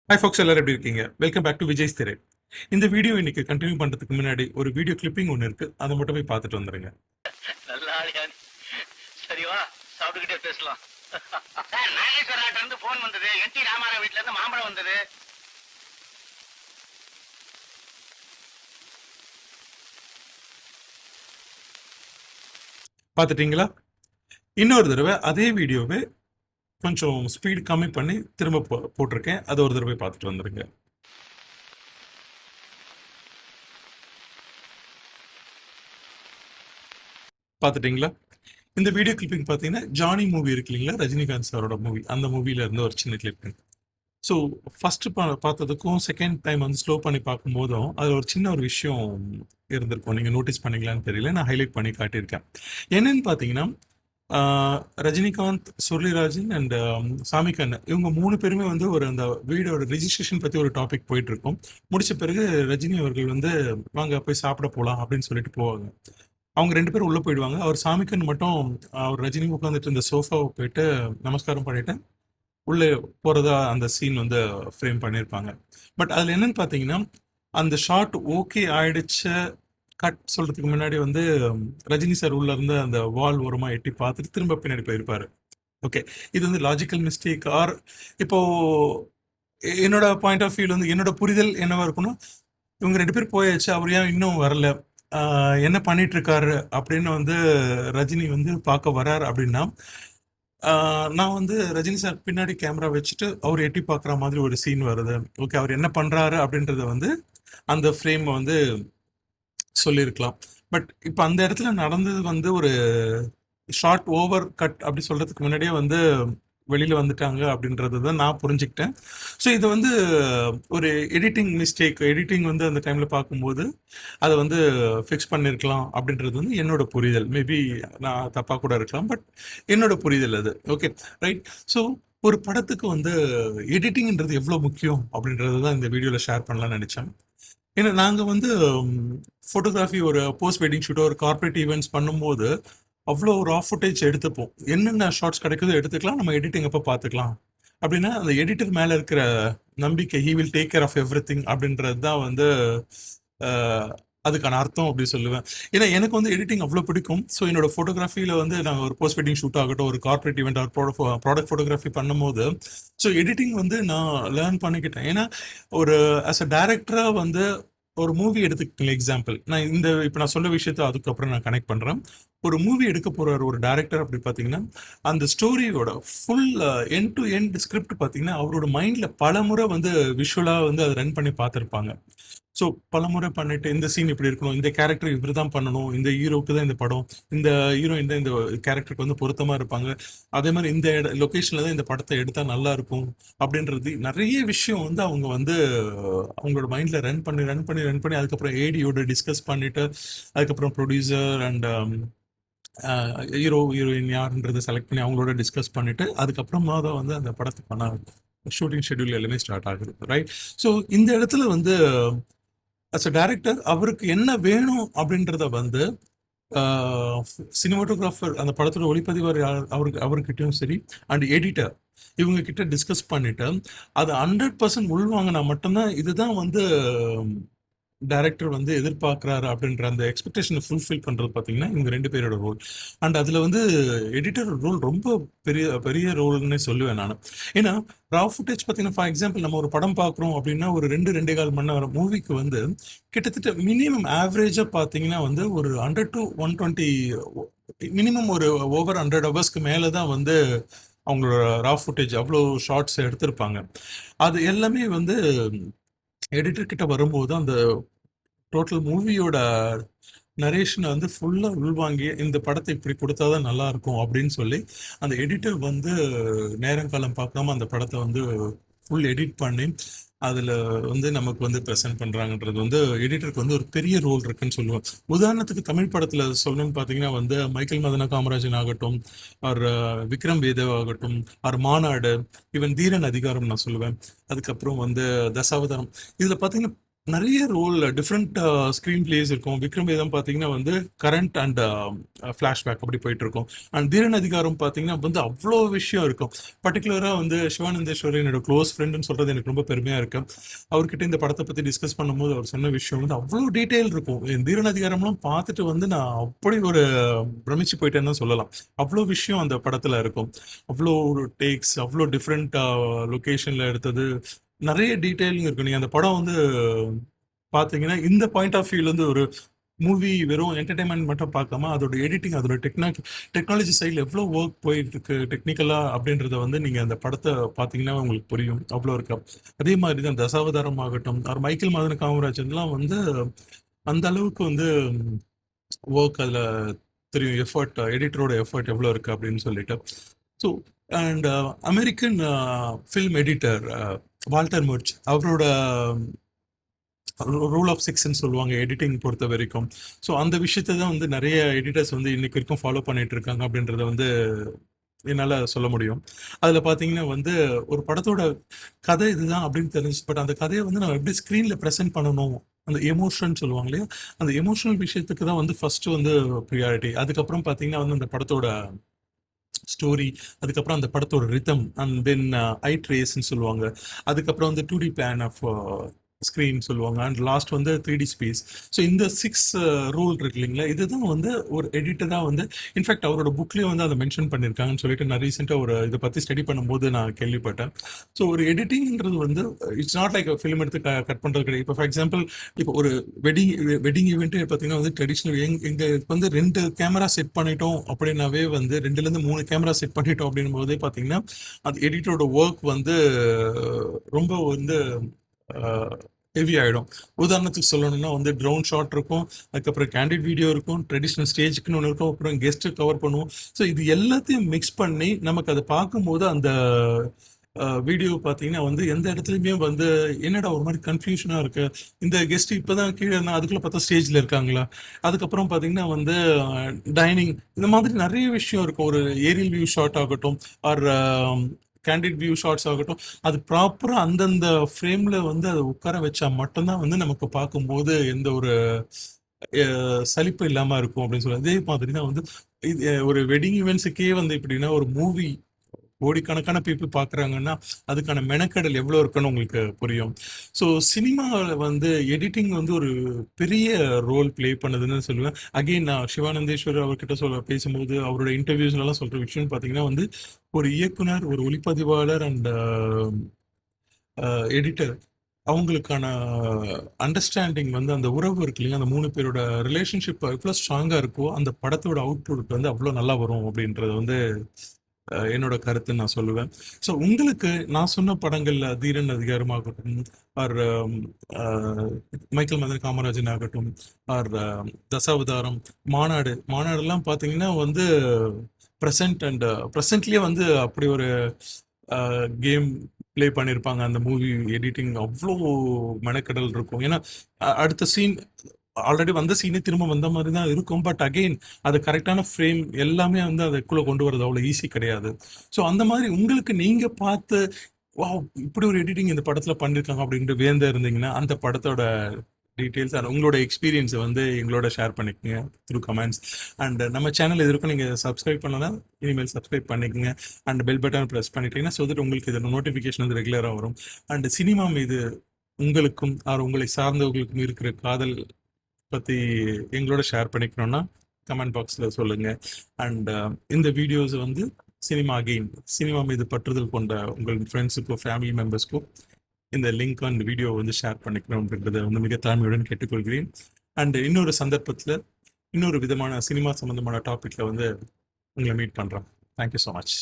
Hi Fox, எல்லாரும் எப்படி இருக்கீங்க? வெல்கம் பேக் டு விஜய்ஸ் திரை. இந்த வீடியோ இன்னைக்கு கண்டினியூ பண்றதுக்கு முன்னாடி ஒரு வீடியோ கிளிப்பிங் ஒன்று இருக்கு, அதை மட்டும் போய் பார்த்துட்டு வந்துருங்க. நல்ல ஆளியா நீ. சரி வா, சாப்பிட்டுக்கிட்டே பேசலாம். சார், நாகேஸ்வராட்ட இருந்து போன் வந்தது. என்டி ராமாராவ் வீட்ல இருந்து மாம்பழம் வந்தது. பார்த்துட்டீங்களா? இன்னொரு தடவை அதே வீடியோவை கொஞ்சம் ஸ்பீட் கம்மி பண்ணி திரும்ப போட்டிருக்கேன், அதை ஒரு தடவை பார்த்துட்டு வந்துருங்க. பார்த்துட்டீங்களா? இந்த வீடியோ கிளிப்பிங் பார்த்தீங்கன்னா ஜானி மூவி இருக்கு இல்லைங்களா, ரஜினிகாந்த் சாரோட மூவி, அந்த மூவில இருந்து ஒரு சின்ன கிளிப்பிங். ஸோ ஃபர்ஸ்ட் பார்த்ததுக்கும் செகண்ட் டைம் வந்து ஸ்லோ பண்ணி பார்க்கும்போதும் அதில் ஒரு சின்ன ஒரு விஷயம் இருந்திருக்கும். நீங்கள் நோட்டீஸ் பண்ணீங்களான்னு தெரியல, நான் ஹைலைட் பண்ணி காட்டியிருக்கேன். என்னன்னு பார்த்தீங்கன்னா, ரஜினிகாந்த், சுருளிராஜன் அண்ட் சாமிக்கண்ணு, இவங்க 3 பேருமே வந்து ஒரு அந்த வீடோட ரிஜிஸ்ட்ரேஷன் பற்றி ஒரு டாபிக் போயிட்டு இருக்கும். முடிச்ச பிறகு ரஜினி அவர்கள் வந்து வாங்க போய் சாப்பிட போகலாம் அப்படின்னு சொல்லிட்டு போவாங்க. அவங்க 2 பேரும் உள்ளே போயிடுவாங்க. அவர் சாமிக்கன் மட்டும் அவர் ரஜினி உட்காந்துட்டு இருந்த சோஃபாவை போயிட்டு நமஸ்காரம் பண்ணிட்டு உள்ளே போகிறதா அந்த சீன் வந்து ஃப்ரேம் பண்ணியிருப்பாங்க. பட் அதில் என்னன்னு பார்த்தீங்கன்னா, அந்த ஷாட் ஓகே ஆயிடுச்சு கட் சொல்கிறதுக்கு முன்னாடி வந்து ரஜினி சார் உள்ள இருந்து அந்த வால் ஓரமாக எட்டி பார்த்துட்டு திரும்ப பின்னாடி போயிருப்பாரு. ஓகே, இது வந்து லாஜிக்கல் மிஸ்டேக் ஆர் இப்போ என்னோட பாயிண்ட் ஆஃப் வியூல வந்து என்னோட புரிதல் என்னவா இருக்குன்னா, இவங்க 2 பேர் போயாச்சு, அவர் ஏன் இன்னும் வரல, என்ன பண்ணிட்டு இருக்காரு அப்படின்னு வந்து ரஜினி வந்து பார்க்க வராரு அப்படின்னா, நான் வந்து ரஜினி சார் பின்னாடி கேமரா வச்சுட்டு அவர் எட்டி பார்க்குற மாதிரி ஒரு சீன் வருது. ஓகே, அவர் என்ன பண்ணுறாரு அப்படின்றத வந்து அந்த ஃப்ரேம் வந்து சொல்லியிருக்கலாம். பட் இப்போ அந்த இடத்துல நடந்தது வந்து ஒரு ஷார்ட் ஓவர் கட் அப்படி சொல்கிறதுக்கு முன்னாடியே வந்து வெளியில் வந்துட்டாங்க அப்படின்றது தான் நான் புரிஞ்சுக்கிட்டேன். ஸோ இது வந்து ஒரு எடிட்டிங் மிஸ்டேக். எடிட்டிங் வந்து அந்த டைமில் பார்க்கும்போது அதை வந்து ஃபிக்ஸ் பண்ணியிருக்கலாம் அப்படின்றது வந்து என்னோட புரிதல். மேபி நான் தப்பாக கூட இருக்கலாம், பட் என்னோட புரிதல் அது. Okay, right. ஸோ ஒரு படத்துக்கு வந்து எடிட்டிங்ன்றது எவ்வளோ முக்கியம் அப்படின்றது தான் இந்த வீடியோவில் ஷேர் பண்ணலாம்னு நினச்சேன். ஏன்னா நாங்கள் வந்து ஃபோட்டோகிராஃபி, ஒரு போஸ்ட் வெட்டிங் ஷூட்டோ, ஒரு கார்ப்பரேட் ஈவெண்ட்ஸ் பண்ணும்போது அவ்வளோ ஒரு ஆஃப் ஃபுட்டேஜ் எடுத்துப்போம். என்னென்ன ஷார்ட்ஸ் கிடைக்குதோ எடுத்துக்கலாம், நம்ம எடிட்டிங் அப்போ பார்த்துக்கலாம் அப்படின்னா, அந்த எடிட்டர் மேலே இருக்கிற நம்பிக்கை, he will take care of everything அப்படின்றது தான் வந்து அதுக்கான அர்த்தம் அப்படி சொல்லுவேன். ஏன்னா எனக்கு வந்து எடிட்டிங் அவ்வளோ பிடிக்கும். ஸோ என்னோட ஃபோட்டோகிராஃபியில் வந்து நாங்கள் ஒரு போஸ்ட் வெட்டிங் ஷூட் ஆகட்டும், ஒரு கார்ப்பரேட் ஈவெண்ட், ப்ராடக்ட் ஃபோட்டோகிராஃபி பண்ணும்போது ஸோ எடிட்டிங் வந்து நான் லேர்ன் பண்ணிக்கிட்டேன். ஏன்னா ஒரு ஆஸ் அ டைரக்டராக வந்து ஒரு மூவி எடுத்துக்கிட்டீங்க எக்ஸாம்பிள், நான் இப்போ நான் சொல்ல விஷயத்த அதுக்கப்புறம் நான் கனெக்ட் பண்ணுறேன். ஒரு மூவி எடுக்க போகிற ஒரு டைரக்டர் அப்படி பார்த்தீங்கன்னா, அந்த ஸ்டோரியோட full end to end script பார்த்தீங்கன்னா அவரோட மைண்டில் பல முறை வந்து விஷுவலாக வந்து அதை ரன் பண்ணி பார்த்துருப்பாங்க. ஸோ பலமுறை பண்ணிட்டு இந்த சீன் இப்படி இருக்கணும், இந்த கேரக்டர் இப்படி தான் பண்ணணும், இந்த ஹீரோவுக்கு தான் இந்த படம், இந்த ஹீரோயின் தான் இந்த கேரக்டருக்கு வந்து பொருத்தமாக இருப்பாங்க, அதே மாதிரி இந்த லொக்கேஷனில் தான் இந்த படத்தை எடுத்தால் நல்லா இருக்கும் அப்படின்றது நிறைய விஷயம் வந்து அவங்க வந்து அவங்களோட மைண்டில் ரன் பண்ணி அதுக்கப்புறம் ஏடியோட டிஸ்கஸ் பண்ணிட்டு அதுக்கப்புறம் ப்ரொடியூசர் அண்ட் ஹீரோயின் யாருன்றதை செலக்ட் பண்ணி அவங்களோட டிஸ்கஸ் பண்ணிட்டு அதுக்கப்புறமா தான் வந்து அந்த படத்துக்கான ஷூட்டிங் ஷெட்யூல் எல்லாமே ஸ்டார்ட் ஆகுது, ரைட்? ஸோ இந்த இடத்துல வந்து அஸ் அ டைரக்டர் அவருக்கு என்ன வேணும் அப்படின்றத வந்து சினிமாட்டோகிராஃபர், அந்த படத்தோட ஒளிப்பதிவார் அவர்கிட்டயும் சரி, அண்ட் எடிட்டர், இவங்க கிட்ட டிஸ்கஸ் பண்ணிட்டு அது 100% உள்வாங்கினா மட்டும்தான் இதுதான் வந்து டைரக்டர் வந்து எதிர்பார்க்குறாரு அப்படின்ற அந்த எக்ஸ்பெக்டேஷனை ஃபுல்ஃபில் பண்ணுறது பார்த்தீங்கன்னா இவங்க 2 பேரோட ரோல். அண்ட் அதில் வந்து எடிட்டர் ரோல் ரொம்ப பெரிய பெரிய ரோல்னே சொல்லுவேன் நான். ஏன்னா ரா ஃபுட்டேஜ் பார்த்தீங்கன்னா, ஃபார் எக்ஸாம்பிள் நம்ம ஒரு படம் பார்க்குறோம் அப்படின்னா ஒரு 2-2.25 மணி நேரம் மூவிக்கு வந்து கிட்டத்தட்ட மினிமம் ஆவரேஜாக பார்த்தீங்கன்னா வந்து ஒரு 100 to 120, மினிமம் ஒரு ஓவர் 100 ஹவர்ஸ்க்கு மேலே தான் வந்து அவங்களோட ரா ஃபுட்டேஜ் அவ்வளோ ஷார்ட்ஸ் எடுத்திருப்பாங்க. அது எல்லாமே வந்து எடிட்டர் கிட்ட வரும்போது அந்த டோட்டல் மூவியோட நரேஷனை வந்து ஃபுல்லாக உள்வாங்கி இந்த படத்தை இப்படி கொடுத்தாதான் நல்லா இருக்கும் அப்படின்னு சொல்லி அந்த எடிட்டர் வந்து நேரங்காலம் பார்க்காம அந்த படத்தை வந்து ஃபுல் எடிட் பண்ணி அதில் வந்து நமக்கு வந்து ப்ரெசென்ட் பண்ணுறாங்கன்றது வந்து எடிட்டருக்கு வந்து ஒரு பெரிய ரோல் இருக்குன்னு சொல்லுவேன். உதாரணத்துக்கு தமிழ் படத்தில் சொல்லணும்னு பார்த்தீங்கன்னா வந்து மைக்கேல் மதன காமராஜன் ஆகட்டும், அவர் விக்ரம் வேதவ் ஆகட்டும், அவர் மாநாடு, ஈவன் தீரன் அதிகாரம் நான் சொல்லுவேன், அதுக்கப்புறம் வந்து தசாவதாரம், இதில் பார்த்தீங்கன்னா நிறைய ரோல் டிஃப்ரெண்ட் ஸ்க்ரீன் பிளேஸ் இருக்கும். விக்ரம் வேதம் பார்த்தீங்கன்னா வந்து கரண்ட் அண்ட் ஃப்ளாஷ்பேக் அப்படி போயிட்டு இருக்கும். அண்ட் தீரன் அதிகாரம் பார்த்தீங்கன்னா வந்து அவ்வளோ விஷயம் இருக்கும். பர்டிகுலராக வந்து சிவானந்தேஸ்வரர் என்னோட க்ளோஸ் ஃப்ரெண்டுன்னு சொல்றது எனக்கு ரொம்ப பெருமையாக இருக்கு. அவர்கிட்ட இந்த படத்தை பற்றி டிஸ்கஸ் பண்ணும்போது அவர் சொன்ன விஷயம் வந்து அவ்வளோ டீட்டெயில் இருக்கும். இந்த தீரன் அதிகாரம்லாம் பார்த்துட்டு வந்து நான் அப்படி ஒரு பிரமிச்சு போயிட்டேன்னு தான் சொல்லலாம். அவ்வளோ விஷயம் அந்த படத்தில் இருக்கும். அவ்வளோ ஒரு டேக்ஸ், அவ்வளோ டிஃப்ரெண்ட் லொக்கேஷனில் எடுத்தது, நிறைய டீட்டெயிலிங் இருக்கு. நீங்க அந்த படம் வந்து பாத்தீங்கன்னா இந்த பாயிண்ட் ஆஃப் வியூல இருந்து ஒரு மூவி வெறும் என்டர்டைன்மெண்ட் மட்டும் பார்க்காம அதோட எடிட்டிங், அதோட டெக்னாலஜி சைடில் எவ்வளோ ஒர்க் போயிட்டு இருக்கு டெக்னிக்கலா அப்படின்றத வந்து நீங்க அந்த படத்தை பார்த்தீங்கன்னா உங்களுக்கு புரியும். அவ்வளோ இருக்கா. அதே மாதிரி தான் தசாவதாரம் ஆகட்டும், அவர் மைக்கேல் மதன காமராஜன்லாம் வந்து அந்த அளவுக்கு வந்து ஒர்க் அதில் தெரியும். எஃபர்ட், எடிட்டரோட எஃபர்ட் எவ்வளோ இருக்கு அப்படின்னு சொல்லிட்டு. So and American film editor Walter merch, அவரோட ரூல் ஆஃப் சிக்ஸ்ன்னு சொல்லுவாங்க எடிட்டிங் பொறுத்த வரைக்கும். ஸோ அந்த விஷயத்தை தான் வந்து நிறைய எடிட்டர்ஸ் வந்து இன்னைக்கு வரைக்கும் ஃபாலோ பண்ணிட்டு இருக்காங்க அப்படின்றத வந்து என்னால் சொல்ல முடியும். அதில் பார்த்தீங்கன்னா வந்து ஒரு படத்தோட கதை இதுதான் அப்படின்னு தெரிஞ்சு, பட் அந்த கதையை வந்து நம்ம எப்படி ஸ்க்ரீனில் ப்ரெசென்ட் பண்ணணும், அந்த எமோஷன் சொல்லுவாங்க இல்லையா, அந்த எமோஷனல் விஷயத்துக்கு தான் வந்து ஃபர்ஸ்ட் வந்து ப்ரியாரிட்டி. அதுக்கப்புறம் பார்த்தீங்கன்னா வந்து அந்த படத்தோட ஸ்டோரி, அதுக்கப்புறம் அந்த படத்தோட ரிதம், அண்ட் தென் ஐ ட்ரேஸ்ன்னு சொல்லுவாங்க. அதுக்கப்புறம் வந்து 2D பிளான் ஆஃப் ஸ்க்ரீன் சொல்லுவாங்க, அண்ட் லாஸ்ட் வந்து 3D ஸ்பேஸ். ஸோ இந்த 6 ரூல் இருக்கு இல்லைங்களா, இதுதான் வந்து ஒரு எடிட்டராக வந்து இன்ஃபேக்ட் அவரோட புக்லேயே வந்து அதை மென்ஷன் பண்ணியிருக்காங்கன்னு சொல்லிட்டு நான் ரீசெண்டாக ஒரு இதை பற்றி ஸ்டடி பண்ணும்போது நான் கேள்விப்பட்டேன். ஸோ ஒரு எடிட்டிங்கிறது வந்து இட்ஸ் நாட் லைக் ஃபிலிம் எடுத்து கட் பண்ணுறது கிடையாது. இப்போ ஃபார் எக்ஸாம்பிள், இப்போ ஒரு வெட்டிங் ஈவெண்ட்டு பார்த்தீங்கன்னா வந்து ட்ரெடிஷ்னல் எங்கள் வந்து 2 கேமரா செட் பண்ணிட்டோம் அப்படின்னாவே வந்து 2லேருந்து 3 கேமரா செட் பண்ணிட்டோம் அப்படின்னும் போதே பார்த்தீங்கன்னா அது எடிட்டரோட ஒர்க் வந்து ரொம்ப வந்து ஹெவி ஆகிடும். உதாரணத்துக்கு சொல்லணும்னா வந்து ட்ரோன் ஷாட் இருக்கும், அதுக்கப்புறம் கேண்டிட் வீடியோ இருக்கும், ட்ரெடிஷ்னல் ஸ்டேஜுக்குன்னு ஒன்று இருக்கும், அப்புறம் கெஸ்ட்டு கவர் பண்ணுவோம். ஸோ இது எல்லாத்தையும் மிக்ஸ் பண்ணி நமக்கு அதை பார்க்கும்போது அந்த வீடியோ பார்த்தீங்கன்னா வந்து எந்த இடத்துலையுமே வந்து என்னடா ஒரு மாதிரி கன்ஃபியூஷனாக இருக்கு, இந்த கெஸ்ட் இப்போ தான் கீழே இருந்தால் அதுக்குள்ளே பார்த்தா ஸ்டேஜில் இருக்காங்களா, அதுக்கப்புறம் பார்த்தீங்கன்னா வந்து டைனிங், இந்த மாதிரி நிறைய விஷயம் இருக்கும். ஒரு ஏரியல் வியூ ஷாட் ஆகட்டும், ஆர் கேண்டிட் வியூ ஷாட்ஸ் ஆகட்டும், அது ப்ராப்பராக அந்தந்த ஃப்ரேமில் வந்து அதை உட்கார வச்சா மட்டும்தான் வந்து நமக்கு பார்க்கும்போது எந்த ஒரு சலிப்பு இல்லாமல் இருக்கும் அப்படின்னு சொல்லி. அதே மாதிரி தான் வந்து இது ஒரு வெட்டிங் ஈவெண்ட்ஸுக்கே வந்து எப்படின்னா ஒரு மூவி கோடிக்கணக்கான பீப்புள் பார்க்குறாங்கன்னா அதுக்கான மெனக்கடல் எவ்வளோ இருக்குன்னு உங்களுக்கு புரியும். ஸோ சினிமாவில் வந்து எடிட்டிங் வந்து ஒரு பெரிய ரோல் ப்ளே பண்ணுதுன்னு சொல்லுவேன். அகெயின் நான் சிவானந்தேஸ்வர் அவர்கிட்ட பேசும்போது அவரோட இன்டர்வியூஸ்லாம் சொல்கிற விஷயம்னு பார்த்தீங்கன்னா வந்து ஒரு இயக்குனர், ஒரு ஒளிப்பதிவாளர் அண்ட் எடிட்டர், அவங்களுக்கான அண்டர்ஸ்டாண்டிங் வந்து அந்த உறவு இருக்கு இல்லையா, அந்த 3 பேரோட ரிலேஷன்ஷிப் எவ்வளோ ஸ்ட்ராங்காக இருக்கோ அந்த படத்தோட அவுட்புட் வந்து அவ்வளோ நல்லா வரும் அப்படின்றது வந்து என்னோட கருத்துன்னு நான் சொல்லுவேன். ஸோ உங்களுக்கு நான் சொன்ன படங்கள்ல தீரன் அதிகாரமாகட்டும், ஆர் மைக்கேல் மதன காமராஜன் ஆகட்டும், ஆர் தசாவதாரம், மாநாடுலாம் பார்த்தீங்கன்னா வந்து ப்ரெசன்ட் அண்ட் ப்ரெசன்ட்லேயே வந்து அப்படி ஒரு கேம் ப்ளே பண்ணியிருப்பாங்க. அந்த மூவி எடிட்டிங் அவ்வளோ மெனக்கடல் இருக்கும். ஏன்னா அடுத்த சீன் ஆல்ரெடி வந்த சீனே திரும்ப வந்த மாதிரி தான் இருக்கும். பட் அகெயின் அது கரெக்டான ஃப்ரேம் எல்லாமே வந்து அதுக்குள்ளே கொண்டு வரது அவ்வளோ ஈஸி கிடையாது. ஸோ அந்த மாதிரி உங்களுக்கு நீங்கள் பார்த்து வாவ் இப்படி ஒரு எடிட்டிங் இந்த படத்தில் பண்ணியிருக்காங்க அப்படின்ட்டு வியந்து இருந்தீங்கன்னா அந்த படத்தோட டீட்டெயில்ஸ் அண்ட் உங்களோட எக்ஸ்பீரியன்ஸை வந்து எங்களோட ஷேர் பண்ணிக்கோங்க த்ரூ கமெண்ட்ஸ். அண்ட் நம்ம சேனல் இது இருக்கும், நீங்கள் சப்ஸ்கிரைப் பண்ணலாம், இனிமேல் சப்ஸ்கிரைப் பண்ணிக்கோங்க. அண்ட் பெல் பட்டன் ப்ரெஸ் பண்ணிட்டீங்கன்னா ஸோ தட் உங்களுக்கு இதில் நோட்டிஃபிகேஷன் வந்து ரெகுலராக வரும். அண்ட் சினிமா மீது உங்களுக்கும் ஆர் உங்களை சார்ந்தவர்களுக்கும் இருக்கிற காதல் பற்றி எங்களோட ஷேர் பண்ணிக்கணும்னா கமெண்ட் பாக்ஸில் சொல்லுங்கள். அண்ட் இந்த வீடியோஸ் வந்து சினிமா மீது பற்றுதல் கொண்ட உங்கள் ஃப்ரெண்ட்ஸுக்கும் ஃபேமிலி மெம்பர்ஸ்க்கும் இந்த லிங்க் அண்ட் வீடியோ வந்து ஷேர் பண்ணிக்கணும் அப்படின்றத வந்து மிக தாழ்மையுடன் கேட்டுக்கொள்கிறேன். அண்ட் இன்னொரு சந்தர்ப்பத்தில் இன்னொரு விதமான சினிமா சம்மந்தமான டாப்பிக்கில் வந்து உங்களை மீட் பண்ணுறேன். Thank you so much.